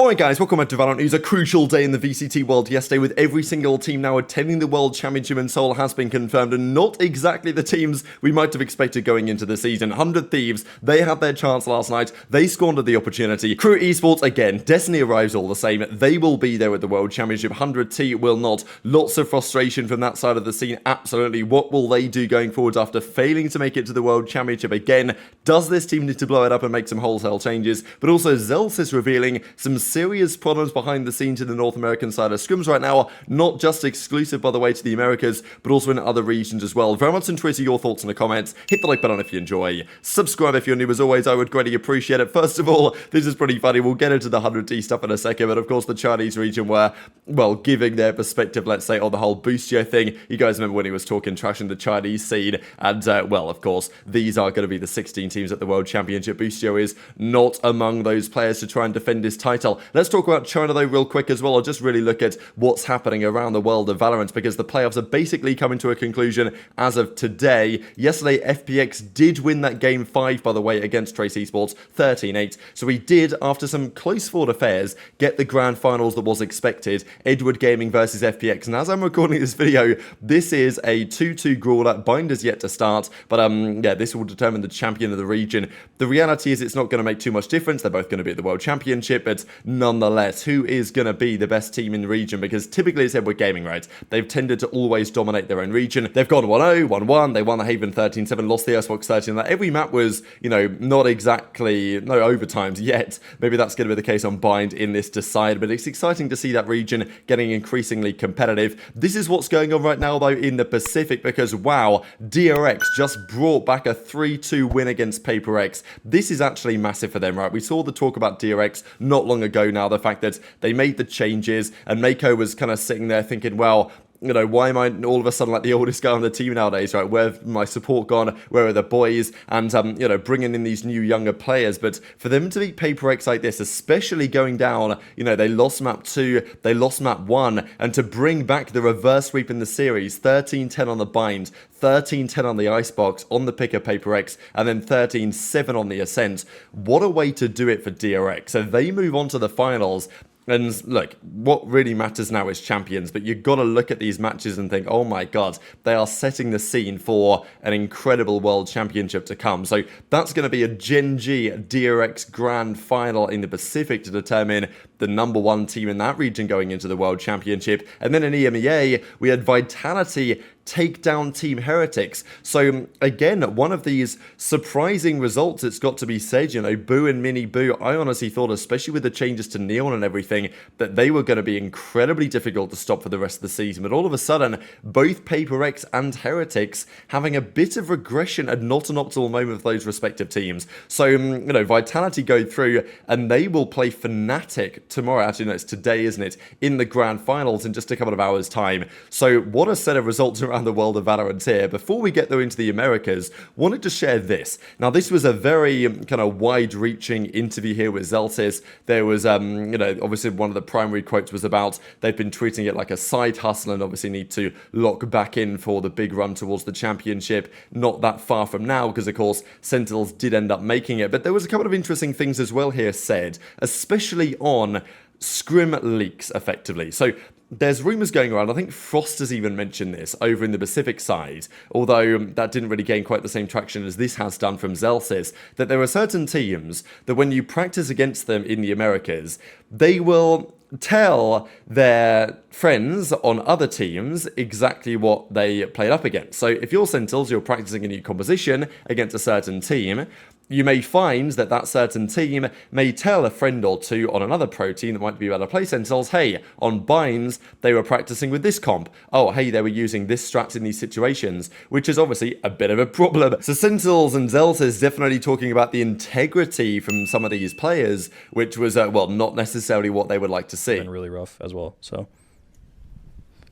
Alright guys, welcome back to VALORANT. It was a crucial day in the VCT world yesterday with every single team now attending the World Championship, and Seoul has been confirmed, and not exactly the teams we might have expected going into the season. 100 Thieves, they had their chance last night, they squandered the opportunity. Crew Esports, again, Destiny arrives all the same, they will be there at the World Championship. 100T will not. Lots of frustration from that side of the scene, absolutely. What will they do going forwards after failing to make it to the World Championship again? Does this team need to blow it up and make some wholesale changes? But also Zellsis revealing some serious problems behind the scenes in the North American side of scrims right now, not just exclusive, by the way, to the Americas, but also in other regions as well. Very much on Twitter, your thoughts in the comments. Hit the like button if you enjoy. Subscribe if you're new, as always, I would greatly appreciate it. First of all, this is pretty funny. We'll get into the 100D stuff in a second, but of course the Chinese region were, well, giving their perspective, let's say, on the whole Boostio thing. You guys remember when he was talking trash in the Chinese scene, and, well, of course, these are going to be the 16 teams at the World Championship. Boostio is not among those players to try and defend his title. Let's talk about China, though, real quick as well. I'll just really look at what's happening around the world of Valorant, because the playoffs are basically coming to a conclusion as of today. Yesterday, FPX did win that game 5, by the way, against Trace Esports, 13-8. So we did, after some close fought affairs, get the grand finals that was expected. Edward Gaming versus FPX. And as I'm recording this video, this is a 2-2 brawler. Binder's yet to start, but yeah, this will determine the champion of the region. The reality is it's not going to make too much difference. They're both going to be at the World Championship, but nonetheless, who is going to be the best team in the region? Because typically it's Edward Gaming, right? They've tended to always dominate their own region. They've gone 1-0, 1-1, they won the Haven 13-7, lost the Icebox 13. Like, every map was, you know, not exactly, no overtimes yet. Maybe that's going to be the case on Bind in this Decide, but it's exciting to see that region getting increasingly competitive. This is what's going on right now, though, in the Pacific, because, wow, DRX just brought back a 3-2 win against Paper X. This is actually massive for them, right? We saw the talk about DRX not long ago now, the fact that they made the changes, and Mako was kind of sitting there thinking, well, you know, why am I all of a sudden like the oldest guy on the team nowadays, right? Where's my support gone? Where are the boys? And, you know, bringing in these new younger players. But for them to beat Paper X like this, especially going down, you know, they lost map 2, they lost map 1, and to bring back the reverse sweep in the series, 13-10 on the Bind, 13-10 on the Icebox, on the pick of Paper X, and then 13-7 on the Ascent. What a way to do it for DRX. So they move on to the finals. And look, what really matters now is champions, but you've got to look at these matches and think, oh my god, they are setting the scene for an incredible World Championship to come. So that's going to be a Gen.G DRX Grand Final in the Pacific to determine the #1 team in that region going into the World Championship. And then in EMEA, we had Vitality take down Team Heretics. So again, one of these surprising results, it's got to be said. You know, Boo and Mini Boo, I honestly thought, especially with the changes to Neon and everything, that they were going to be incredibly difficult to stop for the rest of the season. But all of a sudden, both Paper X and Heretics having a bit of regression and not an optimal moment for those respective teams. So, you know, Vitality go through and they will play Fnatic tomorrow. Actually, no, it's today, isn't it? In the grand finals in just a couple of hours' time. So what a set of results around the world of Valorant here. Before we get though into the Americas, wanted to share this. Now, this was a very kind of wide-reaching interview here with Zellsis. There was, you know, obviously one of the primary quotes was about they've been treating it like a side hustle and obviously need to lock back in for the big run towards the championship. Not that far from now, because of course Sentinels did end up making it. But there was a couple of interesting things as well here said, especially on scrim leaks, effectively. So there's rumours going around, I think Frost has even mentioned this over in the Pacific side, although that didn't really gain quite the same traction as this has done from Zellsis, that there are certain teams that when you practice against them in the Americas, they will tell their friends on other teams exactly what they played up against. So if you're Sentinels, you're practicing a new composition against a certain team, you may find that that certain team may tell a friend or two on another pro team that might be able to play Sentinels, hey, on Binds, they were practicing with this comp. Oh, hey, they were using this strat in these situations, which is obviously a bit of a problem. So Sentinels and Zellsis definitely talking about the integrity from some of these players, which was, well, not necessarily what they would like to see. Been really rough as well, so.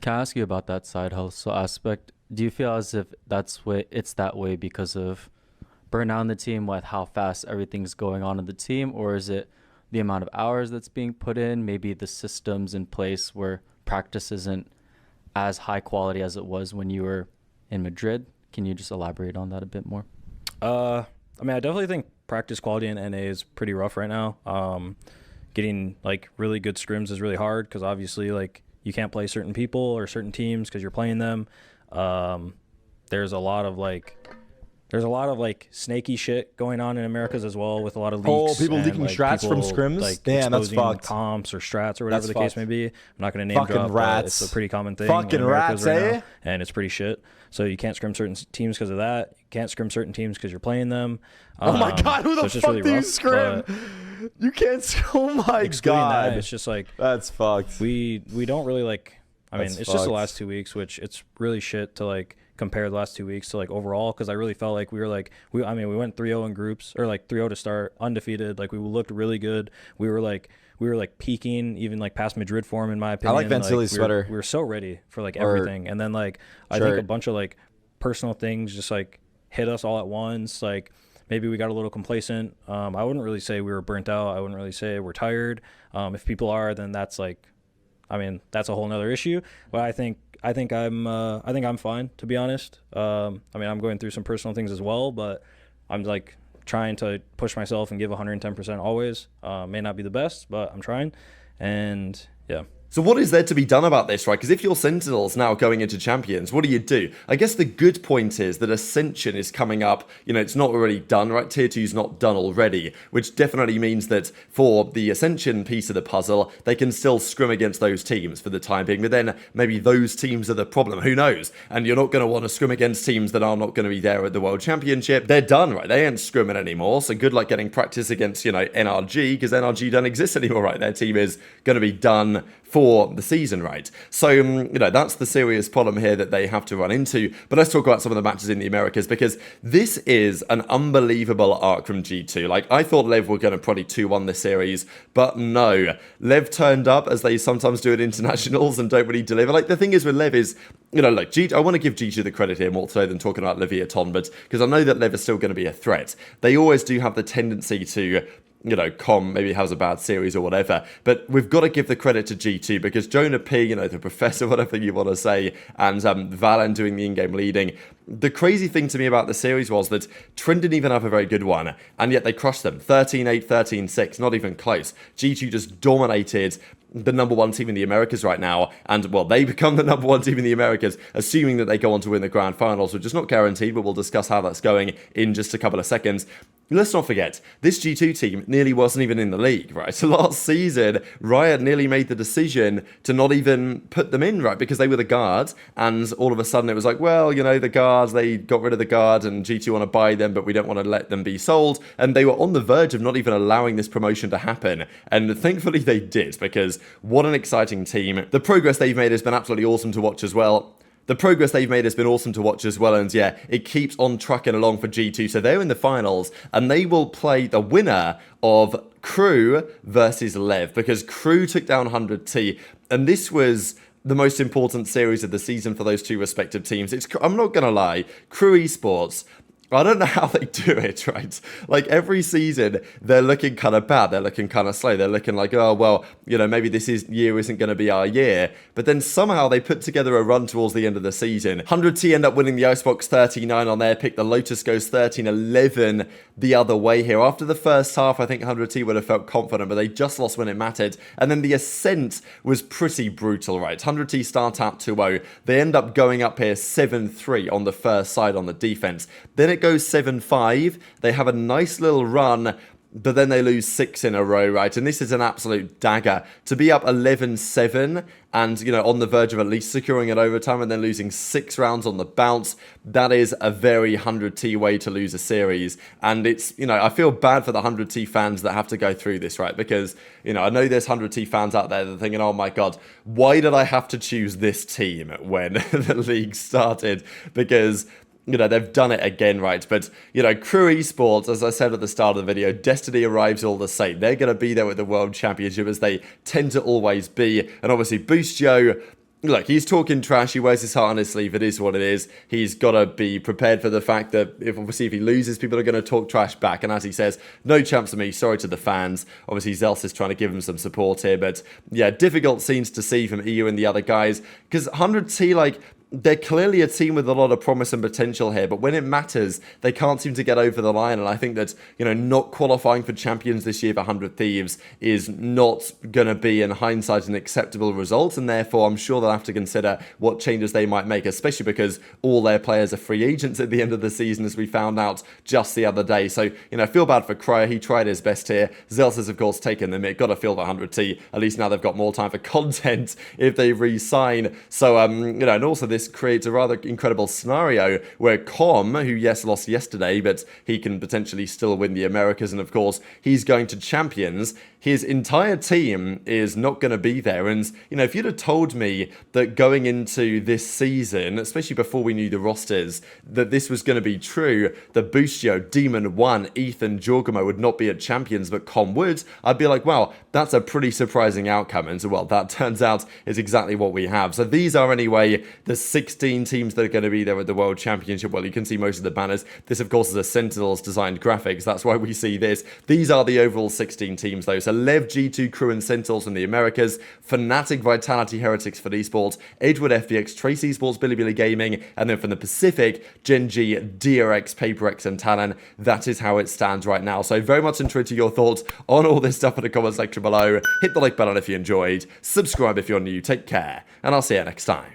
Can I ask you about that side hustle aspect? Do you feel as if it's that way because of burnout in the team with how fast everything's going on in the team, or is it the amount of hours that's being put in, maybe the systems in place where practice isn't as high quality as it was when you were in Madrid? Can you just elaborate on that a bit more? I mean, I definitely think practice quality in NA is pretty rough right now. getting like really good scrims is really hard because obviously like you can't play certain people or certain teams because you're playing them. There's a lot of like snaky shit going on in Americas as well with a lot of leaks. People and, leaking like, strats from scrims? Like Damn, that's exposing fucked. comps or strats or whatever That's the case fucked. may be. I'm not going to name Fucking drop, rats. but it's a pretty common thing Fucking in Americas rats, right eh? now, and it's pretty shit. So you can't scrim certain teams because of that. You can't scrim certain teams because you're playing them. Oh my god, who the so fuck really do you rough, scrim? You can't. Oh my excluding god. that, it's just like That's fucked. we don't really like. I mean, That's it's just the fucked. last 2 weeks, which it's really shit to like compare the last 2 weeks to like overall because I really felt like we were like we went 3-0 in groups or like 3-0 to start undefeated. Like we looked really good. We were like peaking even like past Madrid form in my opinion. I like Ventili's sweater. We were so ready for like everything, and then like I think a bunch of like personal things just like hit us all at once. Like maybe we got a little complacent. I wouldn't really say we were burnt out. I wouldn't really say we're tired. If people are, then that's like, I mean, that's a whole nother issue. But I think I'm fine, to be honest. I mean, I'm going through some personal things as well, but I'm like trying to push myself and give 110% always. May not be the best, but I'm trying. And yeah. So what is there to be done about this, right? Because if you're Sentinels now going into Champions, what do? I guess the good point is that Ascension is coming up. You know, it's not already done, right? Tier 2's not done already, which definitely means that for the Ascension piece of the puzzle, they can still scrim against those teams for the time being. But then maybe those teams are the problem. Who knows? And you're not going to want to scrim against teams that are not going to be there at the World Championship. They're done, right? They ain't scrimming anymore. So good luck getting practice against, you know, NRG, because NRG don't exist anymore, right? Their team is going to be done for the season, right? So, you know, that's the serious problem here that they have to run into. But let's talk about some of the matches in the Americas, because this is an unbelievable arc from G2. Like, I thought Lev were going to probably 2-1 this series, but no. Lev turned up, as they sometimes do at internationals, and don't really deliver. Like, the thing is with Lev is, you know, like, I want to give G2 the credit here more so than talking about Leviathan, but because I know that Lev is still going to be a threat. They always do have the tendency to, you know, maybe has a bad series or whatever. But we've got to give the credit to G2 because Jonah P, you know, the professor, whatever you want to say, and Valen doing the in-game leading. The crazy thing to me about the series was that Trent didn't even have a very good one, and yet they crushed them. 13-8, 13-6, not even close. G2 just dominated the number one team in the Americas right now, and well, they become the number one team in the Americas, assuming that they go on to win the grand finals, which is not guaranteed, but we'll discuss how that's going in just a couple of seconds. Let's not forget, this G2 team nearly wasn't even in the league, right? So last season, Riot nearly made the decision to not even put them in, right? Because they were the guards, and all of a sudden it was like, well, you know, the guards, they got rid of the guard, and G2 want to buy them, but we don't want to let them be sold. And they were on the verge of not even allowing this promotion to happen. And thankfully they did, because what an exciting team. The progress they've made has been absolutely awesome to watch as well. And yeah, it keeps on trucking along for G2. So they're in the finals, and they will play the winner of Crew versus Lev, because Crew took down 100T, and this was the most important series of the season for those two respective teams. I'm not going to lie, Crew Esports, I don't know how they do it, right? Like, every season, they're looking kind of bad. They're looking kind of slow. They're looking like, oh, well, you know, maybe year isn't going to be our year. But then somehow they put together a run towards the end of the season. 100T end up winning the Icebox 39 on their pick. The Lotus goes 13-11 the other way here. After the first half, I think 100T would have felt confident, but they just lost when it mattered. And then the Ascent was pretty brutal, right? 100T start out 2-0. They end up going up here 7-3 on the first side on the defense. Then it goes 7-5. They have a nice little run, but then they lose 6 in a row, right? And this is an absolute dagger. To be up 11-7 and, you know, on the verge of at least securing an overtime and then losing 6 rounds on the bounce, that is a very 100T way to lose a series. And it's, you know, I feel bad for the 100T fans that have to go through this, right? Because, you know, I know there's 100T fans out there that are thinking, oh my God, why did I have to choose this team when the league started? Because, you know, they've done it again, right? But, you know, Crew Esports, as I said at the start of the video, Destiny arrives all the same. They're going to be there with the World Championship, as they tend to always be. And obviously, Boostio, look, he's talking trash. He wears his heart on his sleeve. It is what it is. He's got to be prepared for the fact that if he loses, people are going to talk trash back. And as he says, no chance for me. Sorry to the fans. Obviously, Zellsis is trying to give him some support here. But yeah, difficult scenes to see from EU and the other guys. Because 100T, like, they're clearly a team with a lot of promise and potential here, but when it matters, they can't seem to get over the line. And I think that, not qualifying for champions this year for 100 Thieves is not going to be, in hindsight, an acceptable result. And therefore, I'm sure they'll have to consider what changes they might make, especially because all their players are free agents at the end of the season, as we found out just the other day. So, I feel bad for Cryer. He tried his best here. Zellsis, of course, taken them. It got to feel the 100T. At least now they've got more time for content if they re-sign. So, and also this creates a rather incredible scenario where Com, who yes lost yesterday, but he can potentially still win the Americas, and of course he's going to Champions. His entire team is not going to be there. And, if you'd have told me that going into this season, especially before we knew the rosters, that this was going to be true, that Boostio, Demon 1, Ethan, Jorgamo would not be at Champions, but Com would, I'd be like, wow, that's a pretty surprising outcome. And so, well, that turns out is exactly what we have. So these are, anyway, the 16 teams that are going to be there at the World Championship. Well, you can see most of the banners. This, of course, is a Sentinels designed graphics. That's why we see this. These are the overall 16 teams, though. So Lev, G2, Crew, and Sentinels from the Americas, Fnatic, Vitality, Heretics for esports, Edward, FDX, Trace Esports, Bilibili Gaming, and then from the Pacific, Gen.G, DRX, PaperX, and Talon. That is how it stands right now. So very much interested to your thoughts on all this stuff in the comment section below. Hit the like button if you enjoyed, subscribe if you're new, take care, and I'll see you next time.